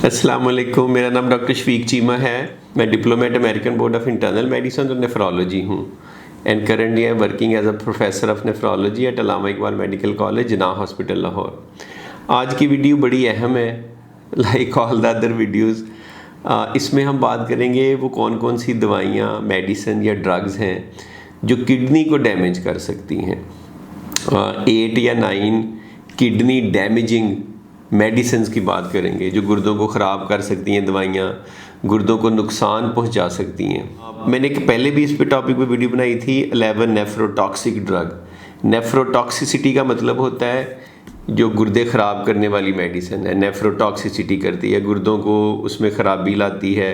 अस्सलाम वालेकुम। मेरा नाम डॉक्टर शफीक चीमा है। मैं diplomate American board of internal medicine और नेफ्रोलॉजी हूँ and currently I am working as a professor of nephrology at Allama Iqbal medical college Jinnah hospital Lahore. आज की वीडियो बड़ी अहम है, like all the other videos. इसमें हम बात करेंगे वो कौन कौन सी दवाइयाँ, मेडिसिन या ड्रग्स हैं जो किडनी को डैमेज कर सकती हैं। 8 या 9 किडनी डैमेजिंग मेडिसिन्स की बात करेंगे जो गुर्दों को ख़राब कर सकती हैं, दवाइयाँ गुर्दों को नुकसान पहुंचा सकती हैं। मैंने पहले भी इस पे टॉपिक पे वीडियो बनाई थी, 11 नेफ्रोटॉक्सिक ड्रग। नेफ्रोटॉक्सिसिटी का मतलब होता है जो गुर्दे ख़राब करने वाली मेडिसिन है, नेफ्रोटॉक्सिसिटी करती है, गुर्दों को उसमें ख़राबी लाती है।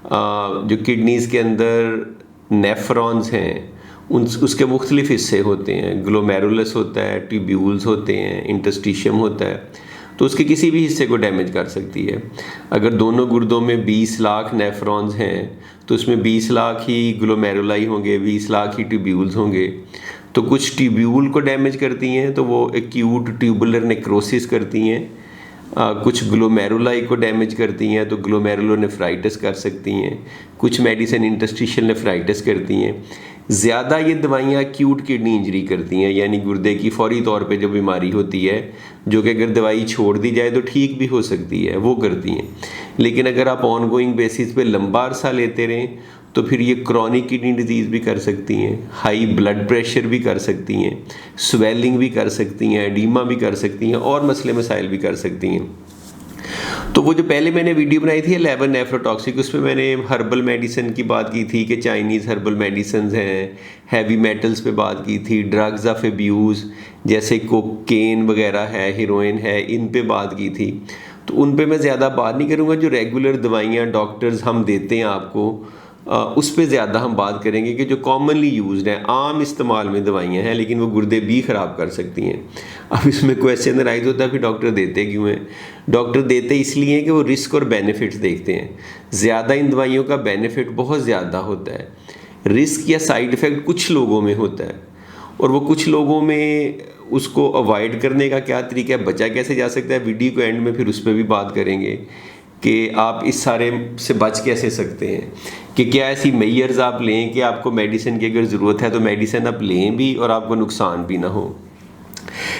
जो किडनीज़ के अंदर नेफ्रॉन्स हैं उसके मुख्तलिफ हिस्से होते हैं, ग्लोमेरुलस होता है, ट्यूब्यूल्स होते हैं, इंटरस्टिशियम होता है, तो उसके किसी भी हिस्से को डैमेज कर सकती है। अगर दोनों गुर्दों में 20 लाख नेफ्रॉन्स हैं तो उसमें 20 लाख ही ग्लोमेरुलाई होंगे, 20 लाख ही ट्यूब्यूल्स होंगे। तो कुछ ट्यूब्यूल को डैमेज करती हैं तो वो एक्यूट ट्यूबुलर नेक्रोसिस करती हैं। कुछ ग्लोमेरुलाई को डैमेज करती हैं तो ग्लोमेरुलोनेफ्राइटिस कर सकती हैं। कुछ मेडिसिन इंटरस्टिशियल नेफ्राइटिस करती हैं। ज़्यादा ये दवाइयाँ एक्यूट किडनी इंजरी करती हैं, यानी गुर्दे की फौरी तौर पे जो बीमारी होती है, जो कि अगर दवाई छोड़ दी जाए तो ठीक भी हो सकती है, वो करती हैं। लेकिन अगर आप ऑन गोइंग बेसिस पे लंबा अरसा लेते रहें तो फिर ये क्रॉनिक किडनी डिजीज़ भी कर सकती हैं, हाई ब्लड प्रेशर भी कर सकती हैं, स्वेलिंग भी कर सकती हैं, एडीमा भी कर सकती हैं और मसले मसाइल भी कर सकती हैं। तो वो जो पहले मैंने वीडियो बनाई थी 11 नेफ्रोटॉक्सिक, उसमें मैंने हर्बल मेडिसिन की बात की थी कि चाइनीज़ हर्बल मेडिसिन हैं, हैवी मेटल्स पे बात की थी, ड्रग्स ऑफ एब्यूज़ जैसे कोकेन वगैरह है, हीरोइन है, इन पे बात की थी। तो उन पे मैं ज़्यादा बात नहीं करूँगा। जो रेगुलर दवाइयाँ डॉक्टर्स हम देते हैं आपको, उस पर ज़्यादा हम बात करेंगे कि जो कॉमनली यूज्ड हैं, आम इस्तेमाल में दवाइयाँ हैं लेकिन वो गुर्दे भी ख़राब कर सकती हैं। अब इसमें क्वेश्चन राइज होता है फिर डॉक्टर देते क्यों हैं? डॉक्टर देते इसलिए हैं कि वो रिस्क और बेनिफिट्स देखते हैं। ज़्यादा इन दवाइयों का बेनिफिट बहुत ज़्यादा होता है, रिस्क या साइड इफ़ेक्ट कुछ लोगों में होता है, और वो कुछ लोगों में उसको अवॉइड करने का क्या तरीका है, बचा कैसे जा सकता है। वीडियो को एंड में फिर उस पर भी बात करेंगे कि आप इस सारे से बच कैसे सकते हैं, कि क्या ऐसी मेजर्स आप लें कि आपको मेडिसिन की अगर ज़रूरत है तो मेडिसिन आप लें भी और आपको नुकसान भी ना हो।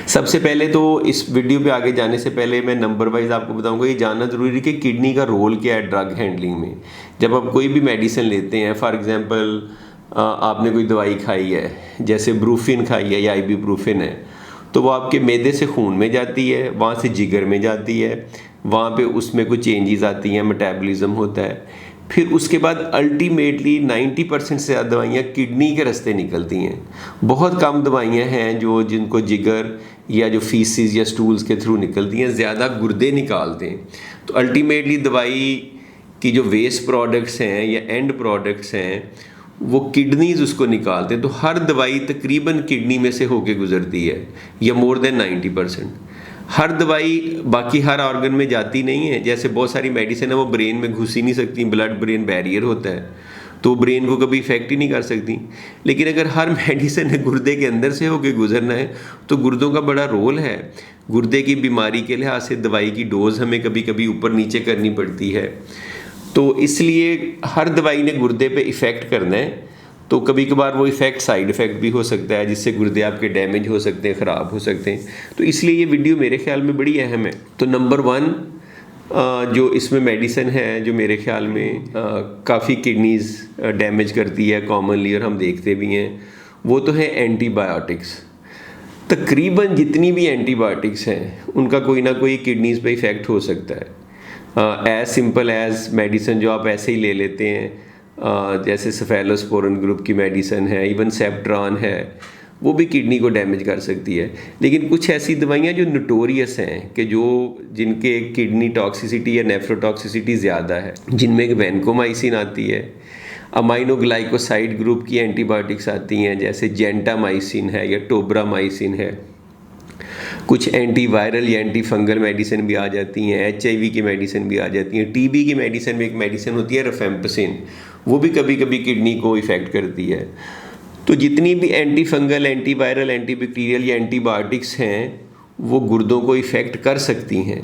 सबसे पहले तो इस वीडियो पे आगे जाने से पहले मैं नंबर वाइज आपको बताऊंगा, ये जानना ज़रूरी है कि किडनी का रोल क्या है ड्रग हैंडलिंग में। जब आप कोई भी मेडिसिन लेते हैं, फॉर एग्जांपल आपने कोई दवाई खाई है, जैसे ब्रूफिन खाई है या आइबुप्रोफेन है, तो वो आपके मैदे से खून में जाती है, वहाँ से जिगर में जाती है, वहाँ पे उसमें कुछ चेंजेस आती हैं, मेटाबॉलिज्म होता है। फिर उसके बाद अल्टीमेटली 90% से ज़्यादा दवाइयाँ किडनी के रास्ते निकलती हैं। बहुत कम दवाइयाँ हैं जो जिनको जिगर या जो फीसिस या स्टूल्स के थ्रू निकलती हैं, ज़्यादा गुर्दे निकालते हैं। तो अल्टीमेटली दवाई की जो वेस्ट प्रोडक्ट्स हैं या एंड प्रोडक्ट्स हैं वो किडनीज उसको निकालते हैं। तो हर दवाई तकरीबन किडनी में से होके गुजरती है, या मोर देन 90%। हर दवाई बाकी हर ऑर्गन में जाती नहीं है। जैसे बहुत सारी मेडिसिन है वो ब्रेन में घुस ही नहीं सकती, ब्लड ब्रेन बैरियर होता है तो ब्रेन को कभी इफेक्ट ही नहीं कर सकती। लेकिन अगर हर मेडिसिन है गुर्दे के अंदर से होके गुजरना है तो गुर्दों का बड़ा रोल है। गुर्दे की बीमारी के लिहाज से दवाई की डोज हमें कभी कभी ऊपर नीचे करनी पड़ती है, तो इसलिए हर दवाई ने गुर्दे पे इफ़ेक्ट करना है। तो कभी कभार वो इफ़ेक्ट साइड इफ़ेक्ट भी हो सकता है जिससे गुर्दे आपके डैमेज हो सकते हैं, ख़राब हो सकते हैं। तो इसलिए ये वीडियो मेरे ख्याल में बड़ी अहम है। तो नंबर 1 जो इसमें मेडिसिन है जो मेरे ख्याल में काफ़ी किडनीज़ डैमेज करती है कॉमनली, और हम देखते भी हैं, वो तो है एंटीबायोटिक्स। तकरीबन जितनी भी एंटीबायोटिक्स हैं उनका कोई ना कोई किडनीज़ पे इफ़ेक्ट हो सकता है। एज सिंपल एज मेडिसिन जो आप ऐसे ही ले लेते हैं, जैसे सेफेलोस्पोरिन ग्रुप की मेडिसिन है, इवन सेप्ट्रॉन है, वो भी किडनी को डैमेज कर सकती है। लेकिन कुछ ऐसी दवाइयाँ जो नोटोरियस हैं कि जिनके किडनी टॉक्सिसिटी या नेफ्रोटॉक्सिसिटी ज़्यादा है, जिनमें वैनकोमाइसिन आती है, अमाइनोग्लाइकोसाइड ग्रुप की एंटीबायोटिक्स आती हैं जैसे जेंटामाइसिन है या टोब्रामाइसिन है, कुछ एंटीवायरल या एंटी फंगल मेडिसिन भी आ जाती हैं, HIV की मेडिसिन भी आ जाती हैं, TB की मेडिसिन में एक मेडिसिन होती है रिफेम्पसिन, वो भी कभी कभी किडनी को इफ़ेक्ट करती है। तो जितनी भी एंटी फंगल, एंटीवायरल, एंटीबैक्टीरियल या एंटीबायोटिक्स हैं वो गुर्दों को इफ़ेक्ट कर सकती हैं।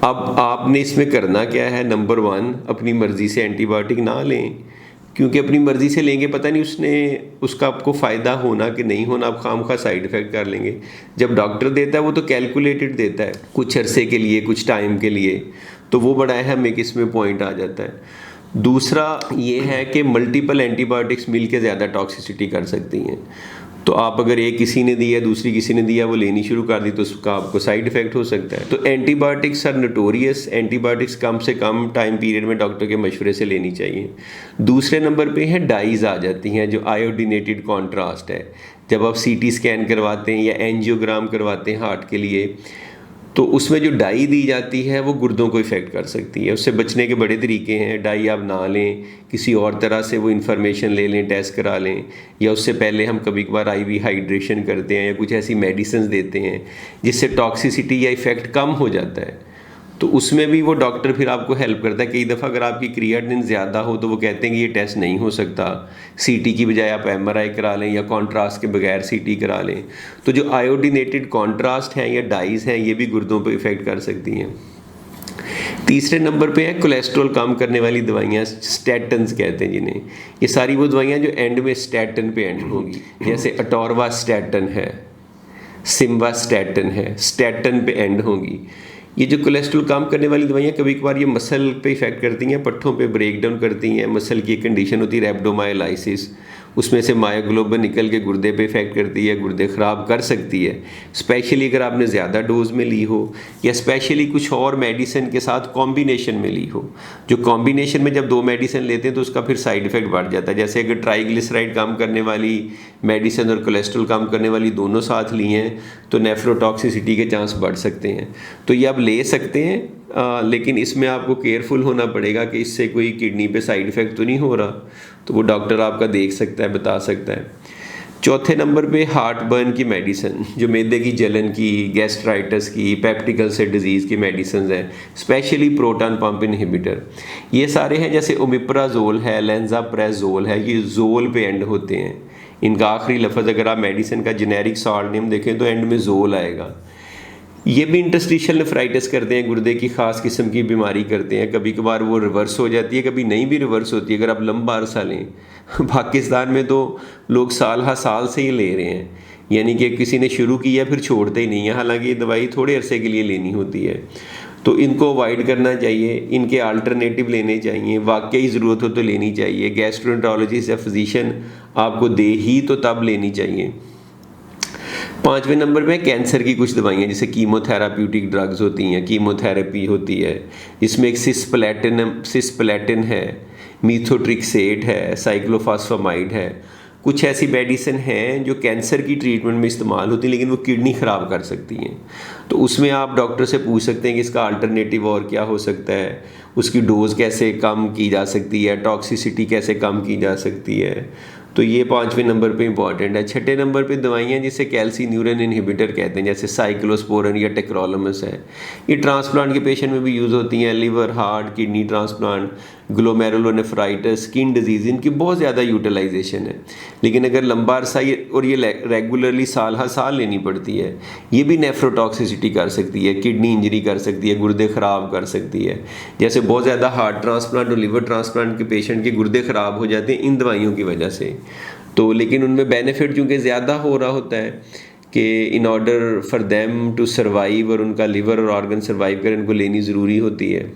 अब आपने इसमें करना क्या है, नंबर 1 अपनी मर्ज़ी से एंटीबायोटिक ना लें, क्योंकि अपनी मर्ज़ी से लेंगे पता नहीं उसका आपको फ़ायदा होना कि नहीं होना, आप खामखा साइड इफ़ेक्ट कर लेंगे। जब डॉक्टर देता है वो तो कैलकुलेटेड देता है, कुछ अरसे के लिए, कुछ टाइम के लिए, तो वो बड़ा अहम एक इसमें पॉइंट आ जाता है। दूसरा ये है कि मल्टीपल एंटीबायोटिक्स मिल के ज़्यादा टॉक्सिसिटी कर सकती हैं। तो आप अगर एक किसी ने दिया, दूसरी किसी ने दिया, वो लेनी शुरू कर दी, तो उसका आपको साइड इफ़ेक्ट हो सकता है। तो एंटीबायोटिक्स आर नोटोरियस, एंटीबायोटिक्स कम से कम टाइम पीरियड में डॉक्टर के मशवरे से लेनी चाहिए। दूसरे नंबर पे है डाइज आ जाती हैं, जो आयोडीनेटेड कॉन्ट्रास्ट है। जब आप सीटी स्कैन करवाते हैं या एंजियोग्राम करवाते हैं हार्ट के लिए, तो उसमें जो डाई दी जाती है वो गुर्दों को इफ़ेक्ट कर सकती है। उससे बचने के बड़े तरीके हैं, डाई आप ना लें, किसी और तरह से वो इन्फॉर्मेशन ले लें, टेस्ट करा लें, या उससे पहले हम कभी कभार आईवी हाइड्रेशन करते हैं या कुछ ऐसी मेडिसिन देते हैं जिससे टॉक्सिसिटी या इफ़ेक्ट कम हो जाता है। तो उसमें भी वो डॉक्टर फिर आपको हेल्प करता है। कई दफ़ा अगर आपकी क्रिएटिनिन ज़्यादा हो तो वो कहते हैं कि ये टेस्ट नहीं हो सकता, सीटी की बजाय आप एमआरआई करा लें या कॉन्ट्रास्ट के बगैर सीटी करा लें। तो जो आयोडीनेटेड कॉन्ट्रास्ट हैं या डाइज हैं, ये भी गुर्दों पर इफ़ेक्ट कर सकती हैं। तीसरे नंबर पे है कोलेस्ट्रॉल कम करने वाली दवाइयाँ, स्टैटन्स कहते हैं जिन्हें। ये सारी वो दवाइयाँ जो एंड में स्टैटन पे एंड होंगी, जैसे अटोरवास्टैटिन है, सिम्वास्टैटिन है, स्टैटन पे एंड होंगी। ये जो कोलेस्ट्रॉल कम करने वाली दवाइयाँ कभी कभार ये मसल पे इफ़ेक्ट करती हैं, पट्ठों पे ब्रेक डाउन करती हैं। मसल की एक कंडीशन होती है रैप्डोमायोलाइसिस, उसमें से मायोग्लोबिन निकल के गुर्दे पे इफ़ेक्ट करती है, गुर्दे ख़राब कर सकती है। स्पेशली अगर आपने ज़्यादा डोज में ली हो या स्पेशली कुछ और मेडिसिन के साथ कॉम्बिनेशन में ली हो। जो कॉम्बिनेशन में जब 2 मेडिसिन लेते हैं तो उसका फिर साइड इफ़ेक्ट बढ़ जाता है। जैसे अगर ट्राइग्लिसराइड कम करने वाली मेडिसिन और कोलेस्ट्रॉल कम करने वाली दोनों साथ ली हैं तो नेफ्रोटॉक्सिसिटी के चांस बढ़ सकते हैं। तो ये आप ले सकते हैं, लेकिन इसमें आपको केयरफुल होना पड़ेगा कि इससे कोई किडनी पे साइड इफ़ेक्ट तो नहीं हो रहा। तो वो डॉक्टर आपका देख सकता है, बता सकता है। चौथे नंबर पे हार्ट बर्न की मेडिसिन, जो मैदे की जलन की, गैस्ट्राइटिस की, पेप्टिक अल्सर डिजीज़ की मेडिसिन हैं, स्पेशली प्रोटॉन पंप इनहिबिटर। ये सारे हैं, जैसे ओमिप्राजोल है, लेंजाप्रेजोल है, ये जोल पे एंड होते हैं। इनका आखिरी लफ्ज़ अगर आप मेडिसिन का जेनेरिक शॉर्ट नेम देखें तो एंड में जोल आएगा। ये भी इंटरस्टिशियल नेफ्राइटिस करते हैं, गुर्दे की ख़ास किस्म की बीमारी करते हैं। कभी कभार वो रिवर्स हो जाती है, कभी नहीं भी रिवर्स होती है अगर आप लंबा अरसा लें। पाकिस्तान में तो लोग साल हर साल से ही ले रहे हैं, यानी कि किसी ने शुरू किया फिर छोड़ते ही नहीं है, हालांकि ये दवाई थोड़े अरसे के लिए लेनी होती है। तो इनको अवॉइड करना चाहिए, इनके अल्टरनेटिव लेने चाहिए, वाकई ज़रूरत हो तो लेनी चाहिए। गैस्ट्रोएंटरोलॉजिस्ट या फिजिशियन आपको दे ही तो तब लेनी चाहिए। 5वें नंबर पे कैंसर की कुछ दवाइयाँ, जैसे कीमोथेराप्यूटिक ड्रग्स होती हैं, कीमोथेरेपी होती है, इसमें एक सिस्प्लेटिन है, मीथोट्रिक्सेट है, साइक्लोफॉस्फामाइड है। कुछ ऐसी मेडिसिन हैं जो कैंसर की ट्रीटमेंट में इस्तेमाल होती हैं, लेकिन वो किडनी ख़राब कर सकती हैं। तो उसमें आप डॉक्टर से पूछ सकते हैं कि इसका अल्टरनेटिव और क्या हो सकता है, उसकी डोज़ कैसे कम की जा सकती है, टॉक्सिसिटी कैसे कम की जा सकती है। तो ये 5वें नंबर पे इंपॉर्टेंट है। 6ठे नंबर पे दवाइयाँ जिसे कैल्सीन्यूरिन इनहिबिटर कहते हैं, जैसे साइक्लोस्पोरिन या टेक्रोलोमस है। ये ट्रांसप्लांट के पेशेंट में भी यूज़ होती हैं, liver, heart, kidney transplant, glomerulonephritis, skin disease, इनकी बहुत ज़्यादा यूटिलाइजेशन है। लेकिन अगर लंबा अरसा ये रेगुलरली साल हर साल लेनी पड़ती है, ये भी नेफ्रोटॉक्सिसिटी कर सकती है, किडनी इंजरी कर सकती है, गुर्दे ख़राब कर सकती है। जैसे बहुत ज़्यादा हार्ट ट्रांसप्लांट और लिवर ट्रांसप्लांट के पेशेंट के गुर्दे ख़राब हो जाते हैं इन दवाइयों की वजह से। तो लेकिन उनमें बेनिफिट चूँकि ज़्यादा हो रहा होता है कि in order for them to survive, और उनका लिवर और ऑर्गन सर्वाइव करें, इनको लेनी ज़रूरी होती है।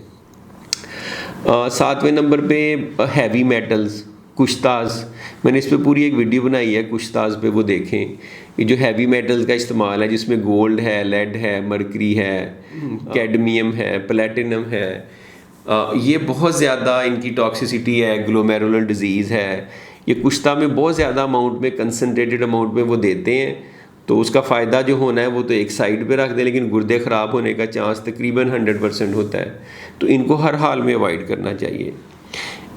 7वें नंबर पे हैवी मेटल्स, कुश्ताज, मैंने इस पे पूरी एक वीडियो बनाई है, कुश्ताज पे वो देखें। ये जो हैवी मेटल्स का इस्तेमाल है, जिसमें गोल्ड है, लेड है, मरकरी है, कैडमियम है, प्लेटिनम है, ये बहुत ज़्यादा इनकी टॉक्सिसिटी है, ग्लोमेरुलर डिजीज़ है। ये कुश्ता में बहुत ज़्यादा अमाउंट में, कंसनट्रेटेड अमाउंट में वो देते हैं, तो उसका फ़ायदा जो होना है वो तो एक साइड पे रख दें, लेकिन गुर्दे ख़राब होने का चांस तकरीबन 100% होता है। तो इनको हर हाल में अवॉइड करना चाहिए।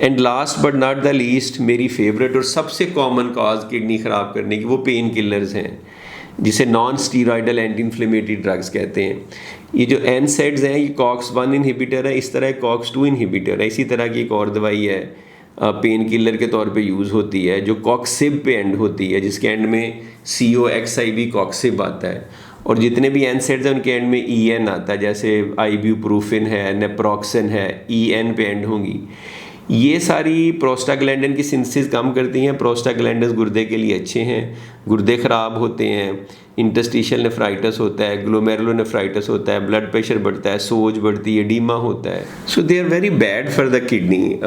And last but not the least, मेरी फेवरेट और सबसे कॉमन कॉज किडनी ख़राब करने की, वो पेन किलर्स हैं, जिसे non steroidal anti inflammatory drugs कहते हैं। ये जो NSAIDs हैं, ये COX-1 इनहिबिटर है, इस तरह COX-2 इनहिबिटर है। इसी तरह की एक और दवाई है, पेन किलर के तौर पे यूज़ होती है, जो कॉक्सिब पे एंड होती है, जिसके एंड में COXIB कॉक्सिब आता है। और जितने भी एनसेड्स हैं उनके एंड में EN आता है, जैसे आइब्यूप्रोफिन है, नेप्रोक्सन है, EN पे एंड होंगी। ये सारी प्रोस्टाग्लैंडिन की सिंथेसिस कम करती हैं। प्रोस्टाग्लैंडिन गुर्दे के लिए अच्छे हैं, गुर्दे ख़राब होते हैं, इंटरस्टिशियल नेफ्राइटिस होता है, ग्लोमेरुलोनेफ्राइटिस होता है, ब्लड प्रेशर बढ़ता है, सोज बढ़ती है, एडीमा होता है। So they are very bad for the kidney.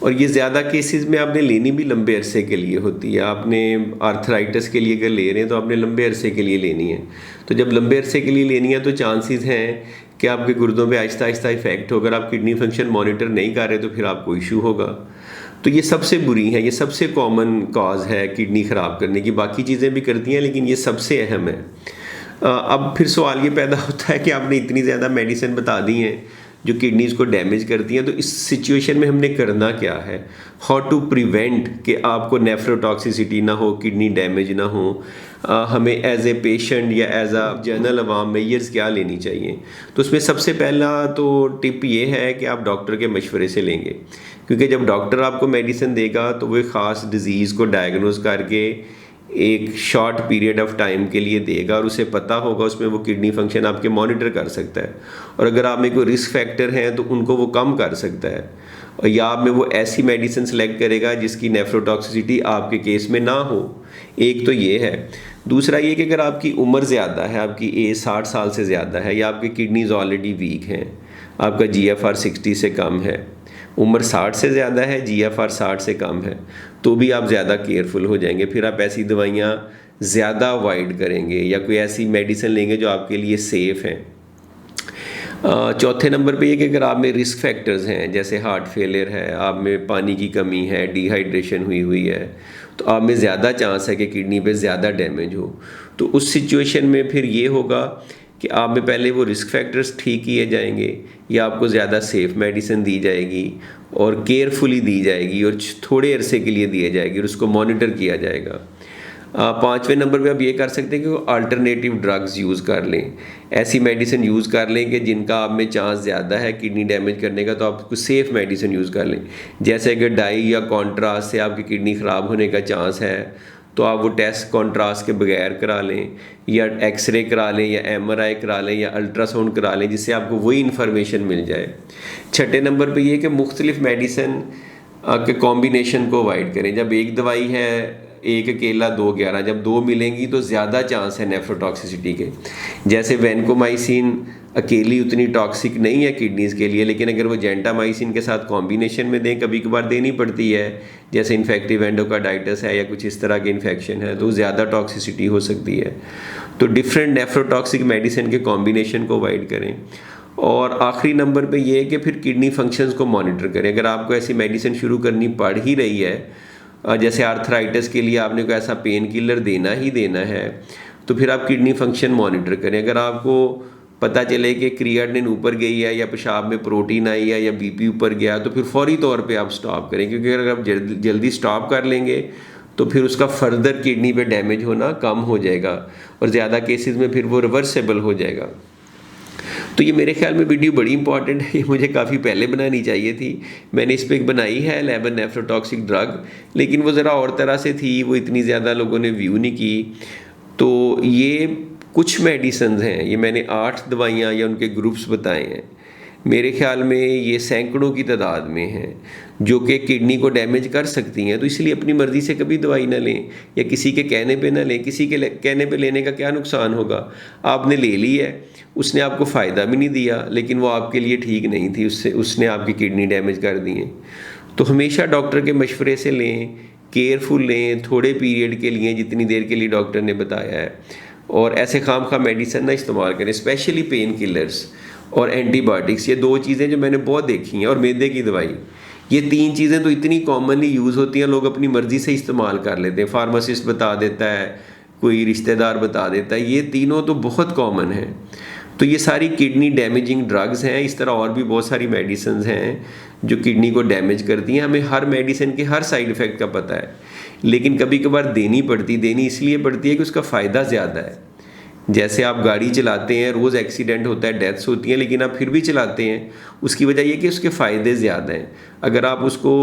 और ये ज़्यादा केसेस में आपने लेनी भी लंबे अरसे के लिए होती है। आपने आर्थराइटिस के लिए अगर ले रहे हैं तो आपने लंबे अरसे के लिए लेनी है। तो जब लंबे अरसे के लिए लेनी है तो चांसेस हैं कि आपके गुर्दों पे आहिस्ता आहिस्ता इफेक्ट होगा। अगर आप किडनी फंक्शन मॉनिटर नहीं कर रहे तो फिर आपको इशू होगा। तो ये सबसे बुरी है, ये सबसे कॉमन कॉज है किडनी ख़राब करने की। बाकी चीज़ें भी करती हैं लेकिन ये सबसे अहम है। अब फिर सवाल ये पैदा होता है कि आपने इतनी ज़्यादा मेडिसिन बता दी हैं जो किडनीज़ को डैमेज करती हैं, तो इस सिचुएशन में हमने करना क्या है? हाउ टू प्रिवेंट कि आपको नेफ्रोटॉक्सिसिटी ना हो, किडनी डैमेज ना हो। हमें एज ए पेशेंट या as a general Awam measures क्या लेनी चाहिए? तो उसमें सबसे पहला तो टिप ये है कि आप डॉक्टर के मशवरे से लेंगे, क्योंकि जब डॉक्टर आपको मेडिसिन देगा तो वो ख़ास डिज़ीज़ को डायग्नोज करके एक शॉर्ट पीरियड ऑफ टाइम के लिए देगा और उसे पता होगा उसमें वो किडनी फंक्शन आपके मॉनिटर कर सकता है। और अगर आप में कोई रिस्क फैक्टर हैं तो उनको वो कम कर सकता है, और या आप में वो ऐसी मेडिसिन सेलेक्ट करेगा जिसकी नेफ्रोटॉक्सिसिटी आपके केस में ना हो। एक तो ये है। दूसरा ये कि अगर आपकी उम्र ज़्यादा है, आपकी एज 60 साल से ज़्यादा है, या आपकी किडनीज ऑलरेडी वीक हैं, आपका GFR 60 से कम है, उम्र 60 से ज़्यादा है, GFR 60 से कम है, तो भी आप ज़्यादा केयरफुल हो जाएंगे। फिर आप ऐसी दवाइयाँ ज़्यादा अवॉइड करेंगे या कोई ऐसी मेडिसिन लेंगे जो आपके लिए सेफ़ हैं। चौथे नंबर पे ये कि अगर आप में रिस्क फैक्टर्स हैं, जैसे हार्ट फेलियर है, आप में पानी की कमी है, डिहाइड्रेशन हुई है, तो आप में ज़्यादा चांस है कि किडनी पे ज़्यादा डैमेज हो। तो उस सिचुएशन में फिर ये होगा कि आप में पहले वो रिस्क फैक्टर्स ठीक किए जाएंगे या आपको ज़्यादा सेफ़ मेडिसिन दी जाएगी और केयरफुली दी जाएगी और थोड़े अरसे के लिए दी जाएगी और उसको मॉनिटर किया जाएगा। पाँचवें नंबर पे आप ये कर सकते हैं कि वो अल्टरनेटिव ड्रग्स यूज़ कर लें, ऐसी मेडिसिन यूज़ कर लें कि जिनका आप में चांस ज़्यादा है किडनी डैमेज करने का, तो आप सेफ़ मेडिसिन यूज़ कर लें। जैसे अगर डाई या कॉन्ट्रास्ट से आपकी किडनी ख़राब होने का चांस है तो आप वो टेस्ट कॉन्ट्रास्ट के बगैर करा लें, या एक्सरे करा लें, या MRI करा लें, या अल्ट्रासाउंड करा लें, जिससे आपको वही इन्फॉर्मेशन मिल जाए। छठे नंबर पे ये कि मुख्तलिफ मेडिसिन के कॉम्बिनेशन को अवॉइड करें। जब एक दवाई है, एक अकेला 2 11, जब 2 मिलेंगी तो ज़्यादा चांस है नेफ्रोटॉक्सिसिटी के। जैसे वैनकोमाइसिन अकेली उतनी टॉक्सिक नहीं है किडनीज़ के लिए, लेकिन अगर वो जेंटामाइसिन के साथ कॉम्बिनेशन में दें, कभी कभार देनी पड़ती है, जैसे इन्फेक्टिव एंडोकार्डाइटिस है या कुछ इस तरह के इन्फेक्शन है, तो ज़्यादा टॉक्सिसिटी हो सकती है। तो डिफरेंट नेफ्रोटॉक्सिक मेडिसिन के कॉम्बिनेशन को अवॉइड करें। और आखिरी नंबर पे ये है कि फिर किडनी फंक्शंस को मॉनिटर करें। अगर आपको ऐसी मेडिसिन शुरू करनी पड़ ही रही है, जैसे आर्थराइटिस के लिए आपने कोई ऐसा पेन किलर देना ही देना है, तो फिर आप किडनी फंक्शन मॉनिटर करें। अगर आपको पता चले कि क्रिएटिनिन ऊपर गई है, या पेशाब में प्रोटीन आई है, या BP ऊपर गया, तो फिर फौरी तौर पे आप स्टॉप करें, क्योंकि अगर आप जल्दी स्टॉप कर लेंगे तो फिर उसका फर्दर किडनी पे डैमेज होना कम हो जाएगा और ज़्यादा केसेस में फिर वो रिवर्सेबल हो जाएगा। तो ये मेरे ख्याल में वीडियो बड़ी इंपॉर्टेंट है, ये मुझे काफ़ी पहले बनानी चाहिए थी। मैंने इस पर एक बनाई है, लेबन नेफ्रोटॉक्सिक ड्रग, लेकिन वो ज़रा और तरह से थी, वो इतनी ज़्यादा लोगों ने व्यू नहीं की। तो ये कुछ मेडिसिन हैं, ये मैंने 8 दवाइयाँ या उनके ग्रुप्स बताए हैं। मेरे ख्याल में ये सैकड़ों की तादाद में हैं जो कि किडनी को डैमेज कर सकती हैं। तो इसलिए अपनी मर्ज़ी से कभी दवाई ना लें, या किसी के कहने पे ना लें। किसी के कहने पे लेने का क्या नुकसान होगा? आपने ले ली है, उसने आपको फ़ायदा भी नहीं दिया, लेकिन वो आपके लिए ठीक नहीं थी, उसने आपकी किडनी डैमेज कर दी है। तो हमेशा डॉक्टर के मशवरे से लें, केयरफुल लें, थोड़े पीरियड के लिए, जितनी देर के लिए डॉक्टर ने बताया है, और ऐसे खामखा मेडिसिन ना इस्तेमाल करें, स्पेशली पेन किलर्स और एंटीबायोटिक्स। ये 2 चीज़ें जो मैंने बहुत देखी हैं, और मैदे की दवाई, ये 3 चीज़ें तो इतनी कॉमनली यूज़ होती हैं, लोग अपनी मर्ज़ी से इस्तेमाल कर लेते हैं। फार्मासिस्ट बता देता है, कोई रिश्तेदार बता देता है, ये तीनों तो बहुत कॉमन है। तो ये सारी किडनी डैमेजिंग ड्रग्स हैं। इस तरह और भी बहुत सारी मेडिसिन हैं जो किडनी को डैमेज करती हैं। हमें हर मेडिसिन के हर साइड इफ़ेक्ट का पता है, लेकिन कभी कभार देनी इसलिए पड़ती है कि उसका फ़ायदा ज़्यादा है। जैसे आप गाड़ी चलाते हैं, रोज़ एक्सीडेंट होता है, डेथ्स होती हैं, लेकिन आप फिर भी चलाते हैं, उसकी वजह ये कि उसके फ़ायदे ज़्यादा हैं। अगर आप उसको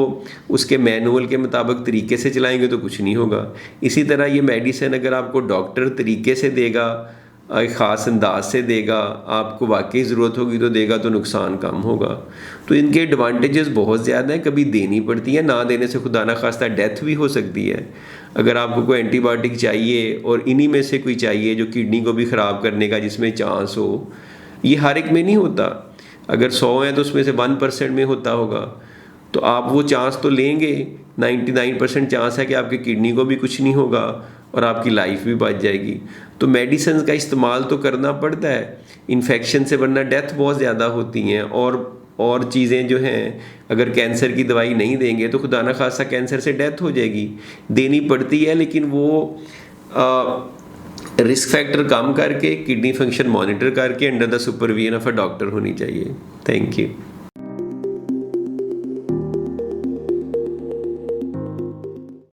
उसके मैनुअल के मुताबिक तरीके से चलाएंगे तो कुछ नहीं होगा। इसी तरह ये मेडिसिन अगर आपको डॉक्टर तरीके से देगा, एक ख़ास अंदाज से देगा, आपको वाकई ज़रूरत होगी तो देगा, तो नुकसान कम होगा। तो इनके एडवांटेजेस बहुत ज़्यादा हैं। कभी देनी पड़ती है, ना देने से खुदा ना खास्ता डेथ भी हो सकती है। अगर आपको कोई एंटीबायोटिक चाहिए और इन्हीं में से कोई चाहिए जो किडनी को भी ख़राब करने का जिसमें चांस हो, ये हर एक में नहीं होता। अगर 100 हैं तो उसमें से 1% में होता होगा, तो आप वो चांस तो लेंगे। 99% चांस है कि आपकी किडनी को भी कुछ नहीं होगा और आपकी लाइफ भी बच जाएगी। तो मेडिसिन का इस्तेमाल तो करना पड़ता है इन्फेक्शन से, वरना डेथ बहुत ज़्यादा होती हैं। और चीज़ें जो हैं, अगर कैंसर की दवाई नहीं देंगे तो खुदा न खासा कैंसर से डेथ हो जाएगी। देनी पड़ती है, लेकिन वो रिस्क फैक्टर कम करके, किडनी फंक्शन मॉनिटर करके, under the supervision of a doctor होनी चाहिए। Thank you.